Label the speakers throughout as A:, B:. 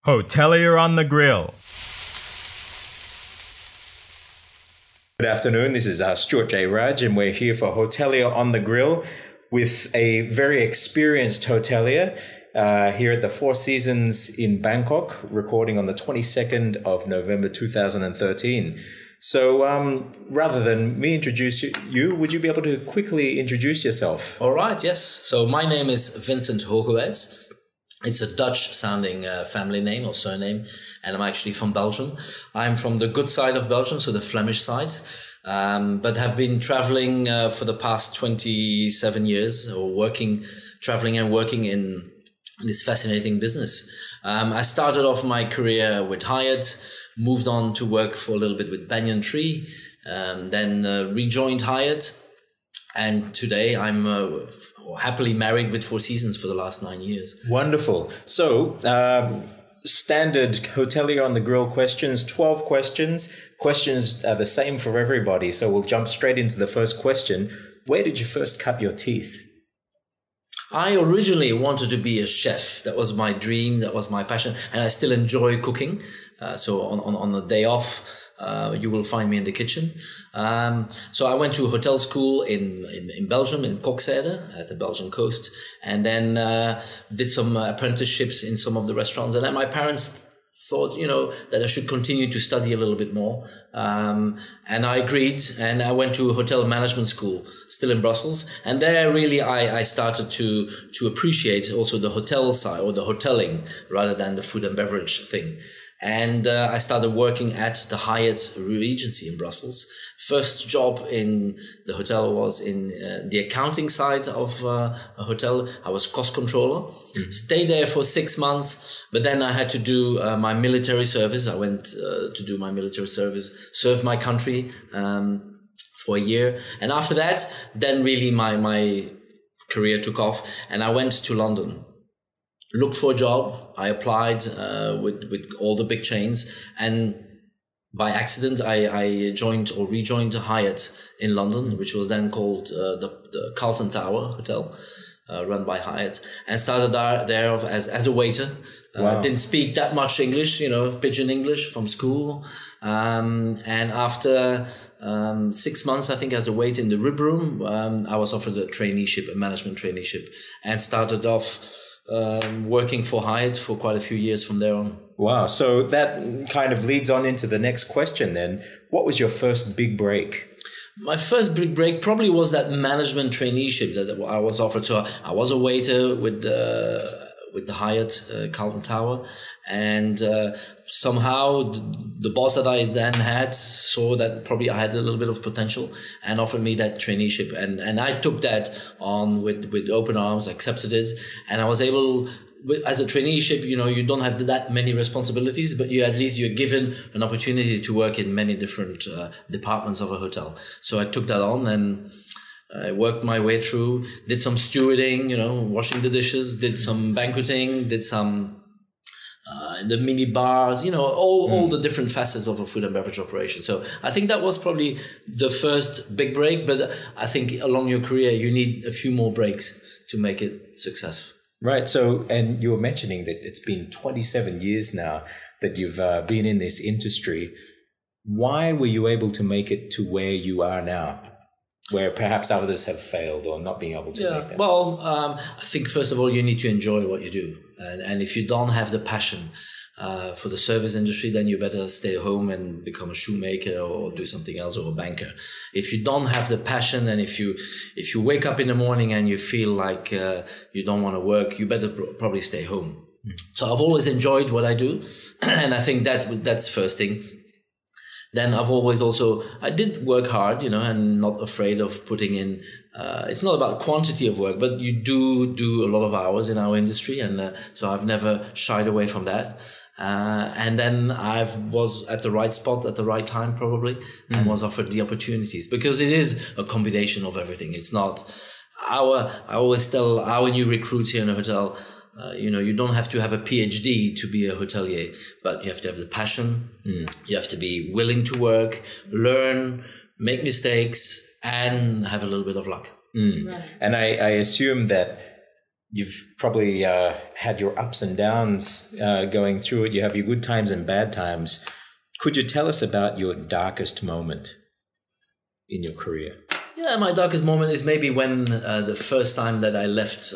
A: Hotelier on the Grill.
B: Good afternoon, this is Stuart J. Raj, and we're here for Hotelier on the Grill with a very experienced hotelier here at the Four Seasons in Bangkok, recording on the 22nd of November 2013. So rather than me introduce you, would you be able to quickly introduce yourself?
C: All right, yes. So my name is Vincent Hoogewijs. It's a Dutch-sounding family name or surname, and I'm actually from Belgium. I'm from the good side of Belgium, so the Flemish side, but have been traveling for the past 27 years, or traveling and working in this fascinating business. I started off my career with Hyatt, moved on to work for a little bit with Banyan Tree, then rejoined Hyatt, and today I'm happily married with Four Seasons for the last 9 years.
B: Wonderful. So, standard Hotelier on the Grill questions, 12 questions. Questions are the same for everybody. So we'll jump straight into the first question. Where did you first cut your teeth?
C: I originally wanted to be a chef. That was my dream. That was my passion. And I still enjoy cooking. So on a day off, you will find me in the kitchen. So I went to a hotel school in Belgium, in Kokzijde, at the Belgian coast, and then did some apprenticeships in some of the restaurants. And then my parents thought, that I should continue to study a little bit more. And I agreed, and I went to a hotel management school, still in Brussels. And there really I started to appreciate also the hotel side, or the hoteling, rather than the food and beverage thing. And I started working at the Hyatt Regency in Brussels. First job in the hotel was in the accounting side of a hotel. I was cost controller. Mm-hmm. Stayed there for 6 months, but then I had to do my military service. I went to do my military service, serve my country for a year. And after that, then really my career took off, and I went to London. Looked for a job. I applied with all the big chains, and by accident I joined or rejoined Hyatt in London, which was then called the Carlton Tower Hotel, run by Hyatt, and started there as a waiter.
B: Wow.
C: Didn't speak that much English, pidgin English from school, and after 6 months, I think, as a waiter in the rib room, I was offered a management traineeship, and started off working for Hyatt for quite a few years from there on.
B: Wow. So that kind of leads on into the next question then. What was your first big break?
C: My first big break probably was that management traineeship that I was offered. So I was a waiter with the Hyatt Carlton Tower, and somehow the boss that I then had saw that probably I had a little bit of potential and offered me that traineeship, and I took that on with open arms, accepted it, and I was able. As a traineeship, you don't have that many responsibilities, but you're given an opportunity to work in many different departments of a hotel. So I took that on, and I worked my way through, did some stewarding, washing the dishes, did some banqueting, did some the mini bars, all the different facets of a food and beverage operation. So I think that was probably the first big break, but I think along your career, you need a few more breaks to make it successful.
B: Right. So, and you were mentioning that it's been 27 years now that you've been in this industry. Why were you able to make it to where you are now, where perhaps others have failed or not being able to make that?
C: Well, I think first of all, you need to enjoy what you do. And if you don't have the passion for the service industry, then you better stay home and become a shoemaker or do something else, or a banker. If you don't have the passion, and if you wake up in the morning and you feel like you don't want to work, you better probably stay home. So I've always enjoyed what I do, and I think that's first thing. Then I've always I did work hard, and not afraid of putting in, it's not about quantity of work, but you do a lot of hours in our industry. And so I've never shied away from that. And then I was at the right spot at the right time, probably, and was offered the opportunities, because it is a combination of everything. It's not I always tell our new recruits here in the hotel, you don't have to have a PhD to be a hotelier, but you have to have the passion. You have to be willing to work, learn, make mistakes, and have a little bit of luck.
B: Right. And I assume that You've probably had your ups and downs going through it. You have your good times and bad times. Could you tell us about your darkest moment in your career?
C: Yeah, my darkest moment is maybe when the first time that I left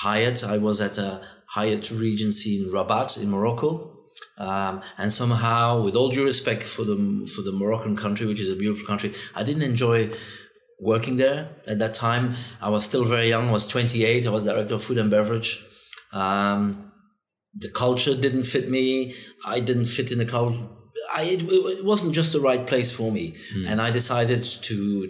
C: Hyatt. I was at a Hyatt Regency in Rabat in Morocco. And somehow, with all due respect for the Moroccan country, which is a beautiful country, I didn't enjoy working there at that time. I was still very young. I was 28. I was director of Food and Beverage. The culture didn't fit me. I didn't fit in the culture. It wasn't just the right place for me. And I decided to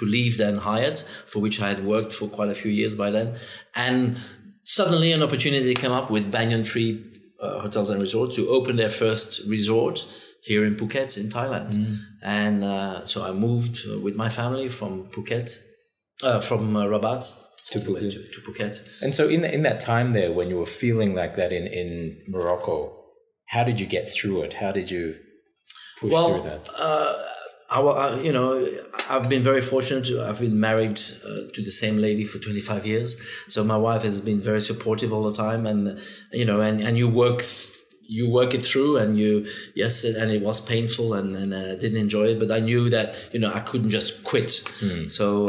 C: leave then Hyatt, for which I had worked for quite a few years by then. And suddenly an opportunity came up with Banyan Tree Hotels and Resorts to open their first resort here in Phuket in Thailand. And so I moved with my family from Phuket, from Rabat to Phuket.
B: And so in that time there, when you were feeling like that in Morocco, how did you get through it? How did you push through that? I've been very fortunate. I've been married to the same lady for 25 years. So my wife has been very supportive all the time. And, and you work it through, and and it was painful, and I didn't enjoy it, but I knew that, I couldn't just quit. So,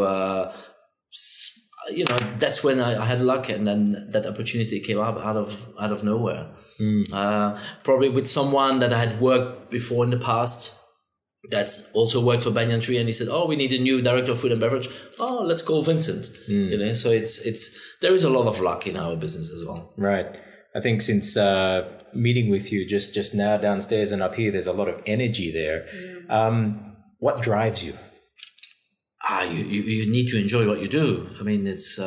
B: that's when I had luck, and then that opportunity came up out of nowhere. Probably with someone that I had worked before in the past, that's also worked for Banyan Tree, and he said, "Oh, we need a new director of food and beverage. Oh, let's call Vincent." So there is a lot of luck in our business as well. Right. I think since meeting with you just now downstairs and up here, there's a lot of energy there. What drives you?
C: You need to enjoy what you do. I mean, it's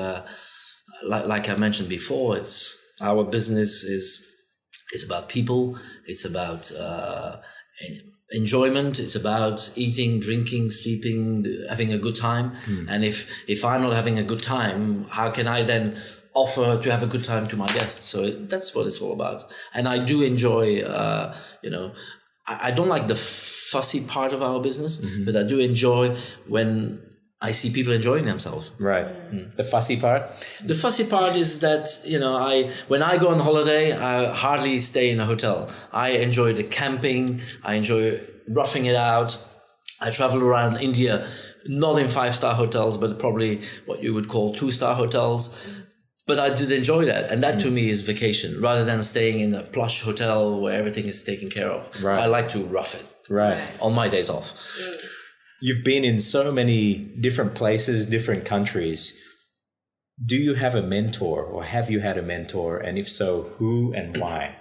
C: like I mentioned before. It's our business is about people. It's about enjoyment. It's about eating, drinking, sleeping, having a good time. And if I'm not having a good time, how can I then offer to have a good time to my guests? So that's what it's all about. And I do enjoy, I don't like the fussy part of our business, but I do enjoy when I see people enjoying themselves.
B: Right. The fussy part?
C: The fussy part is that, when I go on holiday, I hardly stay in a hotel. I enjoy the camping. I enjoy roughing it out. I travel around India, not in 5-star hotels, but probably what you would call 2-star hotels. But I did enjoy that. And that to me is vacation, rather than staying in a plush hotel where everything is taken care of.
B: Right.
C: I like to rough it.
B: Right.
C: On my days off.
B: You've been in so many different places, different countries. Do you have a mentor, or have you had a mentor? And if so, who and why?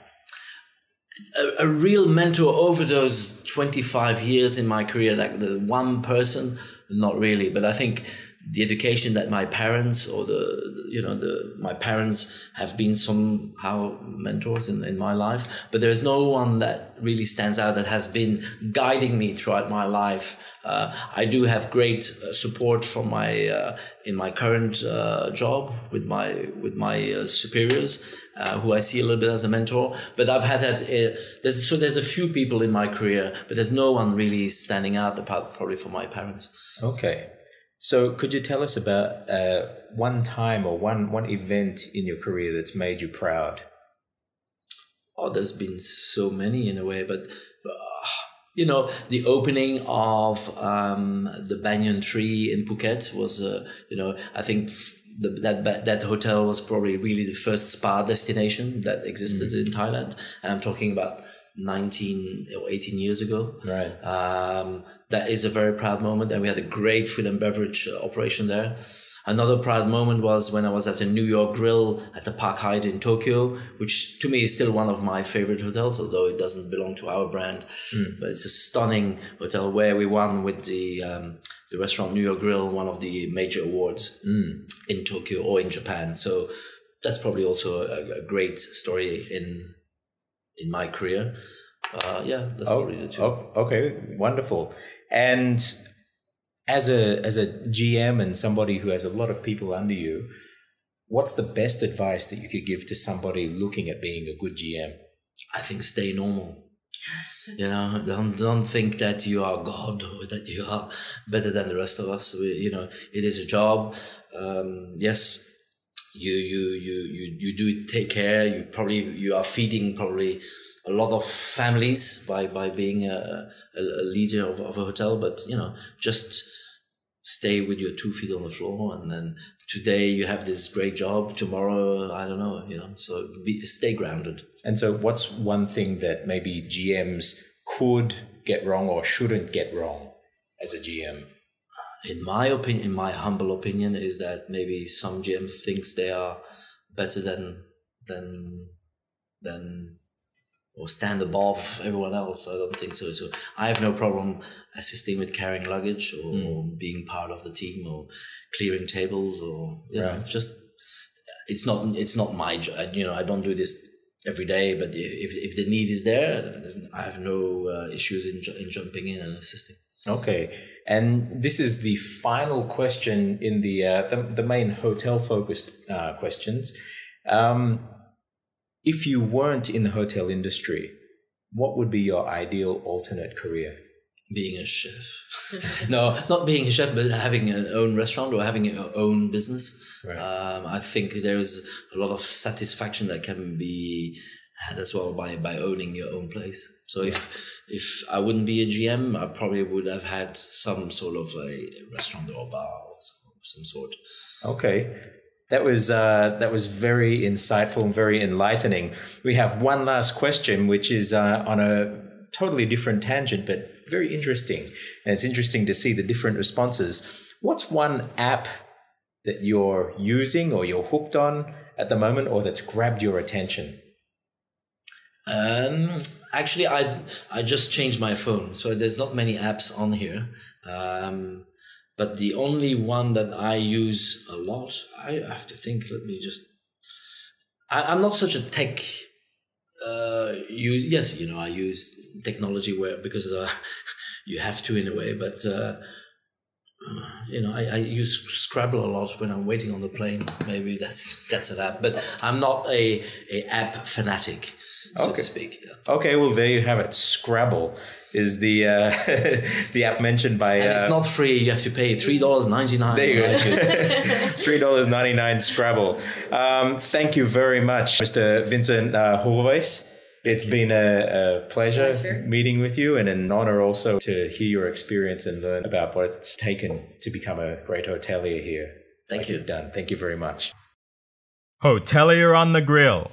B: A
C: real mentor over those 25 years in my career, like the one person, not really. But I think the education that my parents my parents have been somehow mentors in my life, but there's no one that really stands out that has been guiding me throughout my life. I do have great support from in my current job with my superiors, who I see a little bit as a mentor. But I've had that. There's a few people in my career, but there's no one really standing out apart probably from my parents.
B: Okay. So could you tell us about one time or one event in your career that's made you proud?
C: Oh, there's been so many in a way, but the opening of the Banyan Tree in Phuket was, I think that hotel was probably really the first spa destination that existed in Thailand, and I'm talking about 19 or 18 years ago.
B: Right.
C: That is a very proud moment, and we had a great food and beverage operation there. Another proud moment was when I was at a New York Grill at the Park Hyatt in Tokyo, which to me is still one of my favorite hotels, although it doesn't belong to our brand. But it's a stunning hotel where we won with the restaurant New York Grill one of the major awards in Tokyo or in Japan. So that's probably also a great story in my career. That's probably the two.
B: Okay, wonderful. And as a GM and somebody who has a lot of people under you, what's the best advice that you could give to somebody looking at being a good GM?
C: I think stay normal. Don't think that you are God or that you are better than the rest of us. It is a job. Yes, you do take care. You are feeding probably a lot of families by being a leader of a hotel, but just stay with your 2 feet on the floor, and then today you have this great job, tomorrow I don't know, so stay grounded.
B: And so what's one thing that maybe GMs could get wrong or shouldn't get wrong as a GM?
C: In my opinion, in my humble opinion, is that maybe some GM thinks they are better than or stand above everyone else. I don't think so. So I have no problem assisting with carrying luggage or being part of the team or clearing tables or just it's not my job. I don't do this every day, but if the need is there, I have no issues in jumping in and assisting.
B: Okay, and this is the final question in the main hotel focused questions. If you weren't in the hotel industry, what would be your ideal alternate career?
C: Being a chef. No, not being a chef, but having an own restaurant or having your own business.
B: Right.
C: I think there's a lot of satisfaction that can be had as well by owning your own place. So if I wouldn't be a GM, I probably would have had some sort of a restaurant or bar or some sort.
B: Okay. That was very insightful and very enlightening. We have one last question, which is on a totally different tangent, but very interesting. And it's interesting to see the different responses. What's one app that you're using or you're hooked on at the moment, or that's grabbed your attention?
C: Actually, I just changed my phone, so there's not many apps on here. But the only one that I use a lot, I have to think, I'm not such a tech use. Yes, I use technology because you have to in a way, but I use Scrabble a lot when I'm waiting on the plane. Maybe that's an app, but I'm not a app fanatic, so to speak. Yeah.
B: Okay, well there you have it. Scrabble is the the app mentioned by.
C: And it's not free. You have to pay $3.99.
B: There you go. $3.99 Scrabble. Thank you very much, Mr. Vincent Hoogewijs. It's been a pleasure meeting with you, and an honor also to hear your experience and learn about what it's taken to become a great hotelier here.
C: Thank you.
B: You've done. Thank you very much.
A: Hotelier on the Grill.